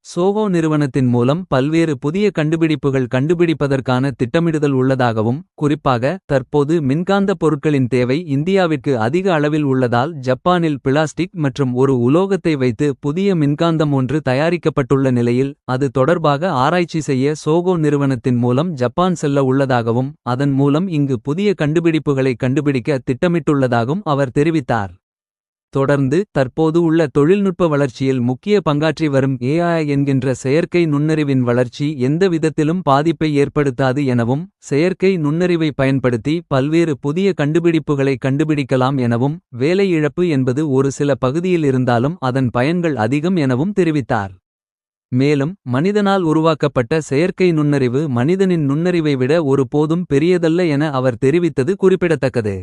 சோஹோ நிறுவனத்தின் மூலம் பல்வேறு புதிய கண்டுபிடிப்புகள் கண்டுபிடிப்பதற்கான திட்டமிடுதல் உள்ளதாகவும். குறிப்பாக தற்போது மின்காந்த பொருட்களின் தேவை இந்தியாவிற்கு அதிக அளவில் உள்ளதால். ஜப்பானில் பிளாஸ்டிக் மற்றும் ஒரு உலோகத்தை வைத்து புதிய மின்காந்தம் ஒன்று தயாரிக்கப்பட்டுள்ள நிலையில். அது தொடர்பாக ஆராய்ச்சி செய்ய சோஹோ நிறுவனத்தின் மூலம் ஜப்பான் செல்ல உள்ளதாகவும். அதன் மூலம் இங்கு புதிய கண்டுபிடிப்புகளை கண்டுபிடிக்க திட்டமிட்டுள்ளதாகவும் அவர் தெரிவித்தார். தொடர்ந்து தற்போது உள்ள தொழில்நுட்ப வளர்ச்சியில் முக்கிய பங்காற்றி வரும் AI என்கின்ற செயற்கை நுண்ணறிவின் வளர்ச்சி எந்த விதத்திலும் பாதிப்பை ஏற்படுத்தாது எனவும். செயற்கை நுண்ணறிவை பயன்படுத்தி பல்வேறு புதிய கண்டுபிடிப்புகளை கண்டுபிடிக்கலாம் எனவும். வேலை இழப்பு என்பது ஒரு சில பகுதியில் இருந்தாலும் அதன் பயன்கள் அதிகம் எனவும் தெரிவித்தார். மேலும் மனிதனால் உருவாக்கப்பட்ட செயற்கை நுண்ணறிவு மனிதனின் நுண்ணறிவை விட ஒரு போதும் பெரியதல்ல என அவர் தெரிவித்தது குறிப்பிடத்தக்கது.